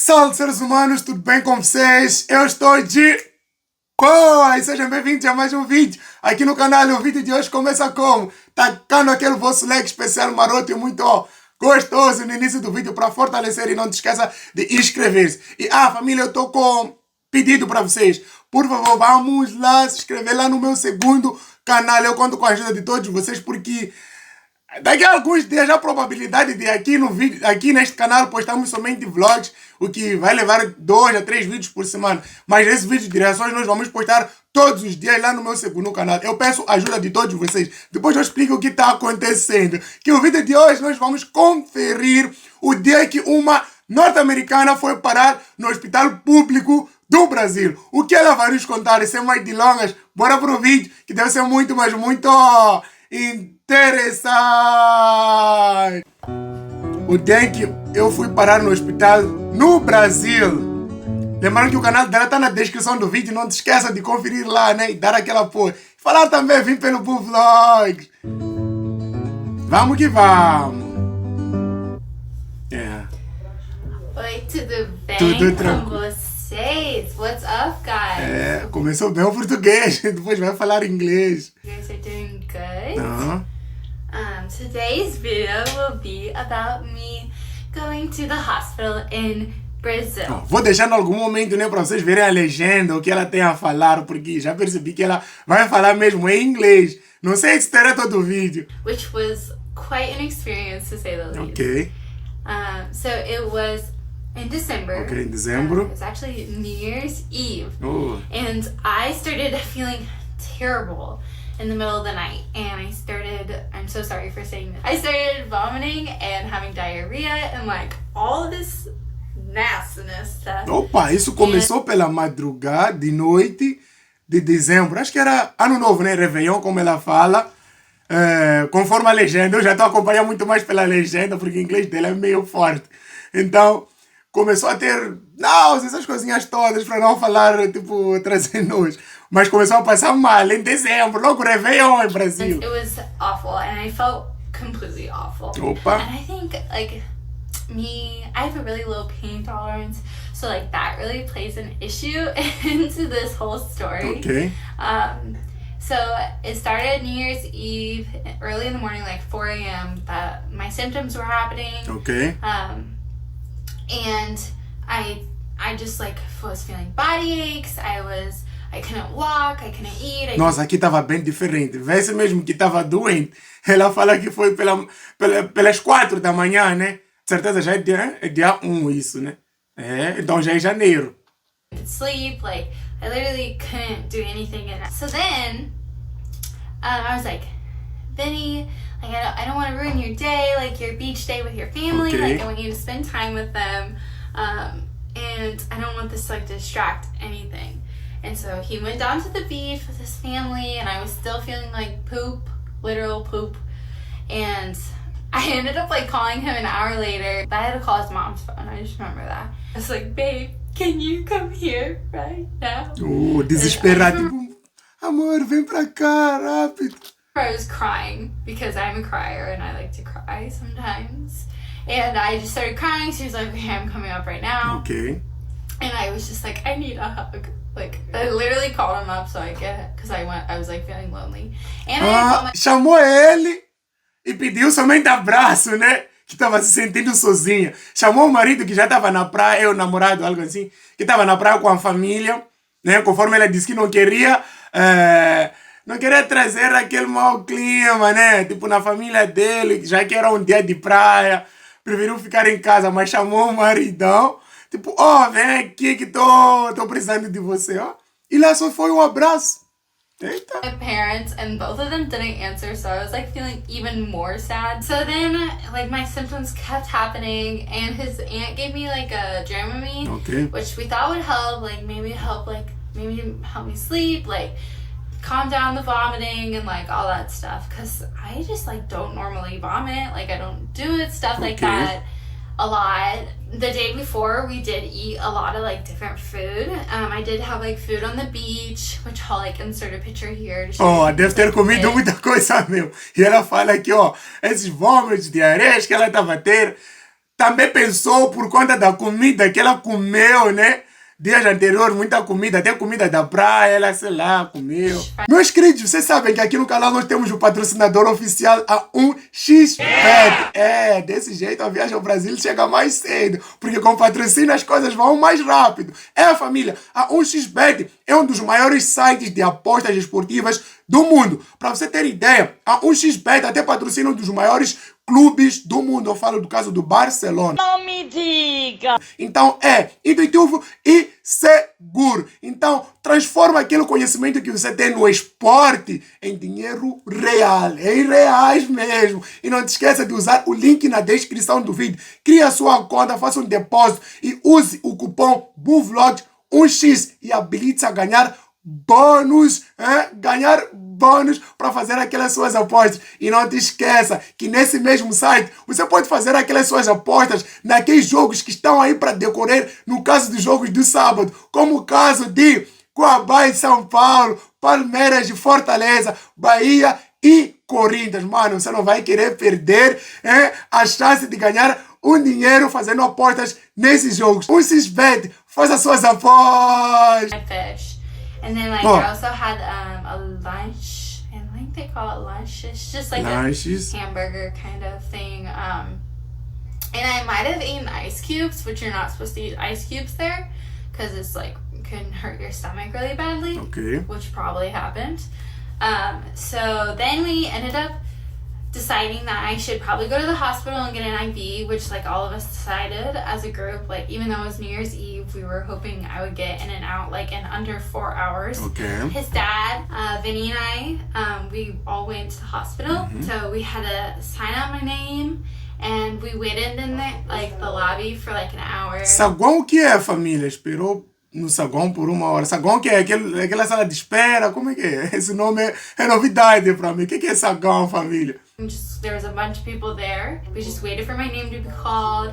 Salve, seres humanos, tudo bem com vocês? Eu estou de boa e sejam bem-vindos a mais um vídeo aqui no canal. O vídeo de hoje começa como? Tacando aquele vosso like especial maroto e muito gostoso no início do vídeo para fortalecer e não te esqueça de inscrever-se. E família, eu estou com pedido para vocês. Por favor, vamos lá se inscrever lá no meu segundo canal. Eu conto com a ajuda de todos vocês porque daqui a alguns dias a probabilidade de aqui neste canal postarmos somente vlogs, o que vai levar 2 a 3 vídeos por semana. Mas esse vídeo de reações nós vamos postar todos os dias lá no meu segundo canal. Eu peço a ajuda de todos vocês. Depois eu explico o que está acontecendo. Que o vídeo de hoje nós vamos conferir o dia que uma norte-americana foi parar no hospital público do Brasil. O que ela vai nos contar, sem mais delongas, bora pro vídeo que deve ser muito, mas muito interessante. O dia em que eu fui parar no hospital no Brasil. Lembrando que o canal dela tá na descrição do vídeo, não te esqueça de conferir lá, né? E dar aquela apoio. Falar também, vim pelo Bull Vlogs. Vamos que vamos. Oi, tudo bem? Tudo com tranquilo. vocês? What's up, guys? Começou bem o português, depois vai falar inglês. You guys are doing good? Today's video will be about me going to the hospital in Brazil. Vou deixar em algum momento, né, para vocês verem a legenda, o que ela tem a falar, porque já percebi que ela vai falar mesmo em inglês. Não sei se terá todo o vídeo. Which was quite an experience, to say the least. Ok. So it was in December. Ok, em dezembro. It was actually New Year's Eve. Oh. And I started feeling terrible in the middle of the night. And I'm so sorry for saying this. I started vomiting and having diarrhea and like all of this nastiness stuff. Opa, isso começou pela madrugada, de noite de dezembro. Acho que era ano novo, né? Réveillon, como ela fala. Conforme a legenda. Eu já estou acompanhando muito mais pela legenda, porque o inglês dela é meio forte. Então, começou a ter náuseas, essas coisinhas todas, para não falar, tipo, trazer nojo. Mas começou a passar mal em dezembro, logo Réveillon em Brasil. It was awful, and I felt completely awful. Opa. And I think, like, I have a really low pain tolerance, so, like, that really plays an issue into this whole story. Okay. So it started New Year's Eve, early in the morning, like 4 a.m., that my symptoms were happening. Ok. And I just like was feeling body aches. I couldn't walk, I couldn't eat. Nossa, aqui estava bem diferente. Vê-se mesmo que estava doente. Ela fala que foi pelas 4 da manhã, né? Certeza já é dia 1 isso, né? Então já é janeiro. I could sleep, like I literally couldn't do anything. And so then I was like, Vinny, like I don't want to ruin your day, like your beach day with your family. Okay. Like I want you to spend time with them, and I don't want this to like distract anything. And so he went down to the beach with his family, and I was still feeling like poop, literal poop. And I ended up like calling him an hour later. I had to call his mom's phone. I just remember that. I was like, babe, can you come here right now? Desesperado, tipo, amor, vem pra cá, rápido. I was crying because I'm a crier and I like to cry sometimes. And I just started crying. She was like, okay, I'm coming up right now. Ok. And I was just like, I need a hug. Like, I literally called him up so I get, because I was like feeling lonely. And I chamou ele e pediu somente abraço, né? Que estava se sentindo sozinha. Chamou o marido que já estava na praia, o namorado, algo assim, que estava na praia com a família, né? Conforme ela disse que não queria trazer aquele mau clima, né? Tipo, na família dele, já que era um dia de praia, preferiu ficar em casa, mas chamou o maridão. Tipo, vem aqui que tô precisando de você, ó. E lá só foi um abraço. Eita. My parents, and both of them didn't answer, so I was like feeling even more sad. So then like my symptoms kept happening, and his aunt gave me like a Dramamine, okay, which we thought would help, like maybe help me sleep, like calm down the vomiting and like all that stuff, because I just like don't normally vomit, like I don't do it, stuff like that a lot. The day before we did eat a lot of like different food. I did have like food on the beach, which I'll like insert a picture here to show deve ter comido muita coisa mesmo. E ela fala que, esses vômitos, diarreias que ela estava a ter, também pensou por conta da comida que ela comeu, né? Dias anteriores, muita comida, até comida da praia, ela, sei lá, comeu. Meus queridos, vocês sabem que aqui no canal nós temos o patrocinador oficial a 1xBet. Desse jeito a viagem ao Brasil chega mais cedo, porque com patrocínio as coisas vão mais rápido. Família, a 1xBet é um dos maiores sites de apostas esportivas do mundo. Para você ter ideia, a 1xBet até patrocina um dos maiores clubes do mundo. Eu falo do caso do Barcelona. Não me diga! Então é intuitivo e seguro. Então transforma aquele conhecimento que você tem no esporte em dinheiro real, em reais mesmo. E não te esqueça de usar o link na descrição do vídeo. Crie a sua conta, faça um depósito e use o cupom BUVLOG1x e habilite-se a ganhar bônus, ganhar bônus para fazer aquelas suas apostas. E não te esqueça que nesse mesmo site você pode fazer aquelas suas apostas naqueles jogos que estão aí para decorrer, no caso dos jogos do sábado, como o caso de Cuiabá e São Paulo, Palmeiras de Fortaleza, Bahia e Corinthians. Mano, você não vai querer perder a chance de ganhar um dinheiro fazendo apostas nesses jogos. 1xBet, faz as suas apostas. Fish. And then like I also had a lunch, and I think they call it lunch. It's just like a hamburger kind of thing. And I might have eaten ice cubes, which you're not supposed to eat ice cubes there, because it's like can hurt your stomach really badly. Okay. Which probably happened. So then we ended up deciding that I should probably go to the hospital and get an IV, which like all of us decided as a group. Like even though it was New Year's Eve, we were hoping I would get in and out like in under 4 hours. Okay. His dad, Vinny and I, we all went to the hospital. So we had to sign out my name and we waited in the lobby for like an hour. Saguão o que é, família? Esperou no saguão por 1 hora. Saguão que é aquela sala de espera? Como é que é? Esse nome é novidade pra mim. O que é saguão, família? There was a bunch of people there. We just waited for my name to be called.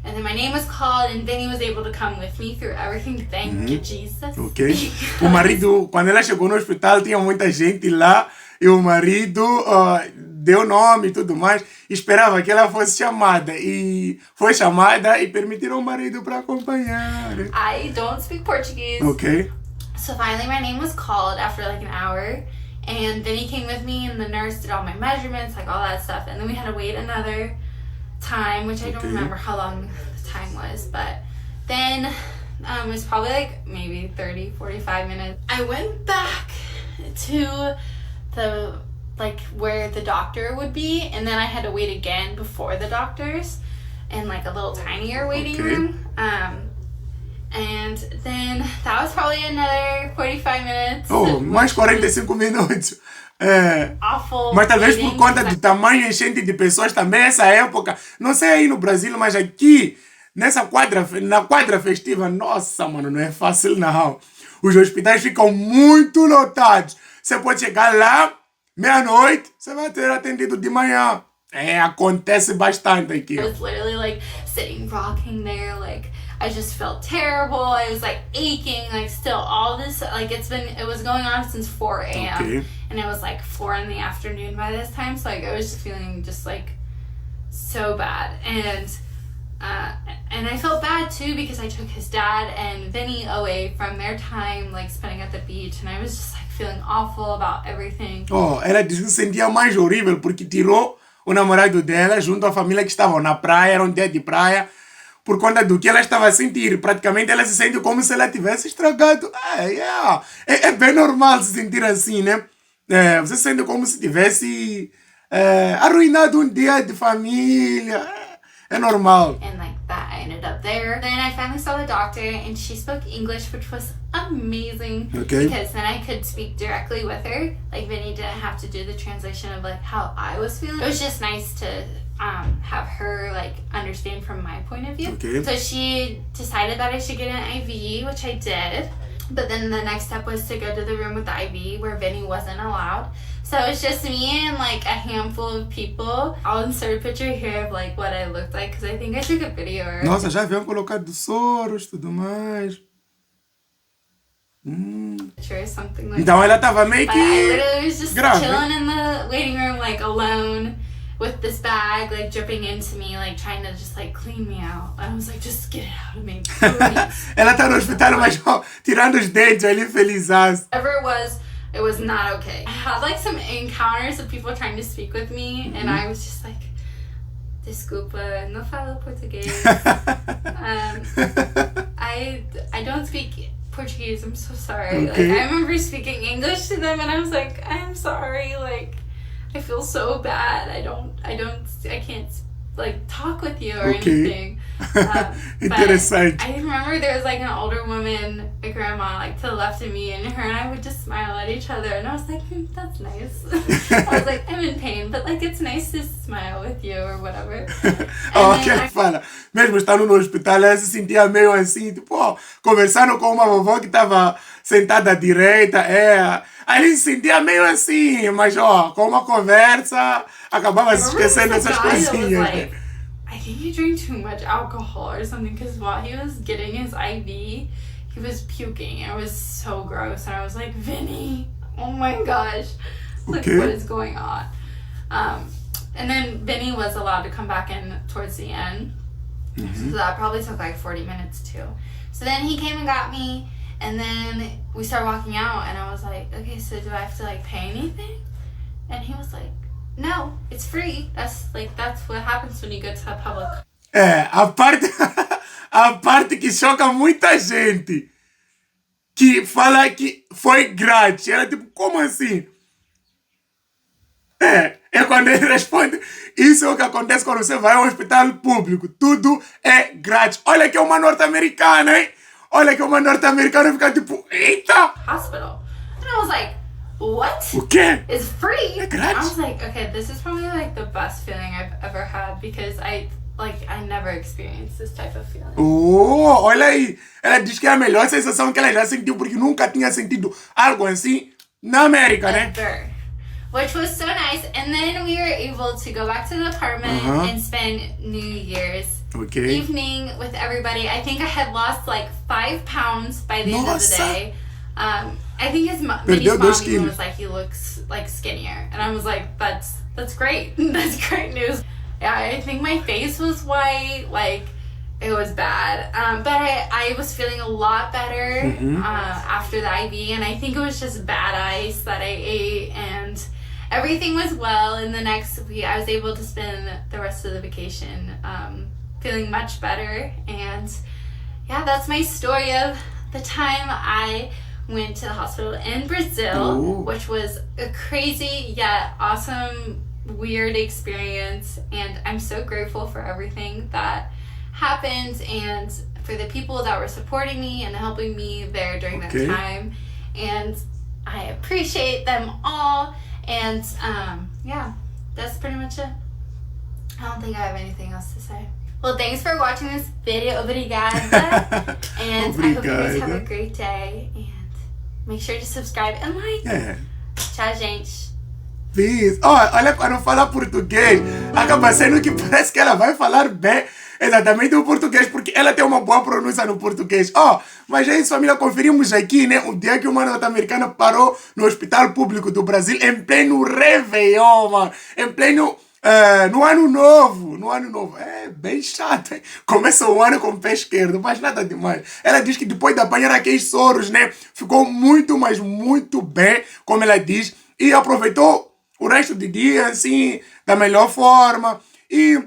And then my name was called and Vinny was able to come with me through everything. Thank you, Jesus. Ok. O marido, quando ela chegou no hospital, tinha muita gente lá. E o marido deu nome e tudo mais. Esperava que ela fosse chamada. E foi chamada e permitiram o marido para acompanhar. I don't speak Portuguese. Ok. So finally my name was called after like an hour. And Vinny came with me and the nurse did all my measurements, like all that stuff. And then we had to wait another time, which I don't remember how long the time was. But then it was probably like maybe 30, 45 minutes. I went back to the like where the doctor would be. And then I had to wait again before the doctors in like a little tinier waiting room. And then that was probably another 45 minutes. Mais 45 minutos. Awful. Mas talvez por conta do tamanho enchente de pessoas também, essa época, não sei aí no Brasil, mas aqui, na quadra festiva, nossa, mano, não é fácil não. Os hospitais ficam muito lotados. Você pode chegar lá, meia-noite, você vai ter atendido de manhã. Acontece bastante aqui. I was literally like sitting rocking there, like I just felt terrible. I was like aching, like still all this, like it was going on since 4 a.m. Okay. And it was like 4 in the afternoon by this time. So like I was just feeling just like so bad. And I felt bad too because I took his dad and Vinny away from their time like spending at the beach. And I was just like feeling awful about everything. Ela se sentia mais horrível porque tirou o namorado dela junto à família que estavam na praia, era um dia de praia, por conta do que ela estava a sentir. Praticamente ela se sente como se ela tivesse estragado. É bem normal se sentir assim, né? Você se sente como se tivesse arruinado um dia de família. É normal. And like that, I ended up there. Then I finally saw the doctor and she spoke English, which was amazing. Okay. Because then I could speak directly with her. Like Vinny didn't have to do the translation of like how I was feeling. It was just nice to have her like understand from my point of view. Okay. So she decided that I should get an IV, which I did. But then the next step was to go to the room with the IV where Vinny wasn't allowed. So it was just me and like a handful of people. I'll insert a picture here of like what I looked like because I think I took a video. Nossa, já haviam colocado soros, tudo mais. Picture or something like Então that. ela estava meio But I que literally was just grave. chilling in the waiting room like alone with this bag, like, dripping into me, like, trying to just, like, clean me out. I was like, just get it out of me, please. Ela tá no hospital, mas ó, tirando os dentes ali, felizaço. Whatever it was not okay. I had, like, some encounters of people trying to speak with me, and I was just like, desculpa, não falo português. I don't speak Portuguese, I'm so sorry. Okay. Like, I remember speaking English to them, and I was like, I'm sorry, like, I feel so bad. I can't, like, talk with you or anything. Interessante. But I remember there was, like, an older woman, a grandma, like, to the left of me, and her and I would just smile at each other, and I was like, that's nice. I was like, I'm in pain, but, like, it's nice to smile with you or whatever. Que ela fala, mesmo estando no hospital, ela se sentia meio assim, tipo, ó, conversando com uma vovó que estava sentada à direita, aí ele se sentia meio assim, mas ó, com uma conversa, acabava se esquecendo essas coisinhas. Like, I think you drink too much alcohol or something, because while he was getting his IV, he was puking. It was so gross, and I was like, Vinny, oh my gosh, like, what is going on? And then Vinny was allowed to come back in towards the end, so that probably took like 40 minutes too. So then he came and got me, and then we started walking out, and I was like, okay, so do I have to, like, pay anything? And he was like, no, it's free. That's what happens when you go to a public. A parte que choca muita gente, que fala que foi grátis. Ela tipo, como assim? É quando ele responde, isso é o que acontece quando você vai ao hospital público. Tudo é grátis. Olha que é uma norte-americana, hein? Olha que é uma norte-americana, fica tipo, eita! Hospital. And I was like, what? O quê? It's free. É grátis? I was like, okay, this is probably, like, the best feeling I've ever had, because I never experienced this type of feeling. Oh, olha aí. Ela diz que é a melhor sensação que ela já sentiu, porque nunca tinha sentido algo assim na América, né? Ever. Which was so nice. And then we were able to go back to the apartment and spend New Year's evening with everybody. I think I had lost like 5 pounds by the end of the day. I think his Vinny's mom even was like, he looks like skinnier. And I was like, that's great. That's great news. Yeah, I think my face was white. Like, it was bad. But I was feeling a lot better after the IV. And I think it was just bad ice that I ate. And everything was well. And the next week, I was able to spend the rest of the vacation feeling much better. And yeah, that's my story of the time I went to the hospital in Brazil, which was a crazy yet awesome, weird experience. And I'm so grateful for everything that happened and for the people that were supporting me and helping me there during that time. And I appreciate them all. And yeah, that's pretty much it. I don't think I have anything else to say. Well, thanks for watching this video. Obrigada. And I hope you guys have a great day. And make sure to subscribe and like. Tchau, gente. Peace. Olha, quando fala português, acaba sendo que parece que ela vai falar bem exatamente o português, porque ela tem uma boa pronúncia no português. Mas é isso, família, conferimos aqui, né? O dia que uma norte-americana parou no hospital público do Brasil, em pleno Réveillon, mano. Em pleno... no ano novo. É bem chato, hein? Começa o ano com o pé esquerdo, mas nada demais. Ela diz que depois de apanhar aqueles soros, né? Ficou muito, mas muito bem, como ela diz. E aproveitou o resto do dia, assim, da melhor forma. E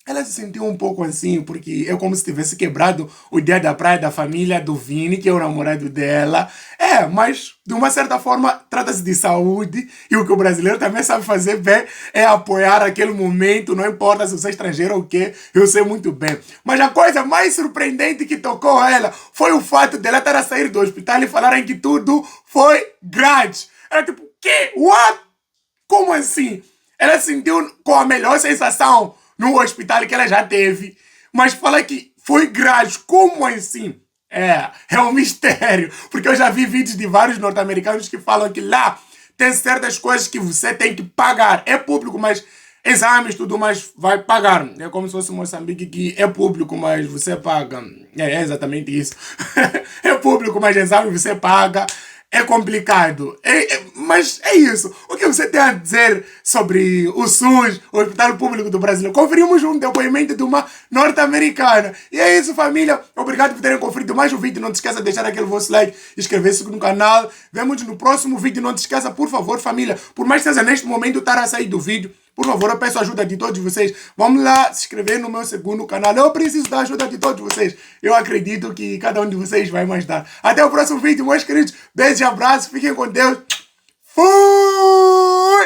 ela se sentiu um pouco assim, porque é como se tivesse quebrado o dia da praia da família do Vini, que é o namorado dela. Mas de uma certa forma trata-se de saúde, e o que o brasileiro também sabe fazer bem é apoiar aquele momento, não importa se você é estrangeiro ou o quê, eu sei muito bem. Mas a coisa mais surpreendente que tocou ela foi o fato dela estar a sair do hospital e falarem que tudo foi grátis. Ela tipo, que? What? Como assim? Ela se sentiu com a melhor sensação no hospital que ela já teve, mas fala que foi grátis. Como assim? É um mistério, porque eu já vi vídeos de vários norte-americanos que falam que lá tem certas coisas que você tem que pagar. É público, mas exames, tudo mais, vai pagar. É como se fosse Moçambique, que é público, mas você paga. É exatamente isso. É público, mas exame você paga. é complicado. Mas é isso. O que você tem a dizer sobre o SUS, o Hospital Público do Brasil? Conferimos um depoimento de uma norte-americana. E é isso, família. Obrigado por terem conferido mais um vídeo. Não te esqueça de deixar aquele vosso like, inscrever-se no canal. Vemo-nos no próximo vídeo. Não te esqueça, por favor, família. Por mais que seja neste momento estar a sair do vídeo, por favor, eu peço a ajuda de todos vocês. Vamos lá se inscrever no meu segundo canal. Eu preciso da ajuda de todos vocês. Eu acredito que cada um de vocês vai me ajudar. Até o próximo vídeo, meus queridos. Beijos e abraços. Fiquem com Deus. Fui!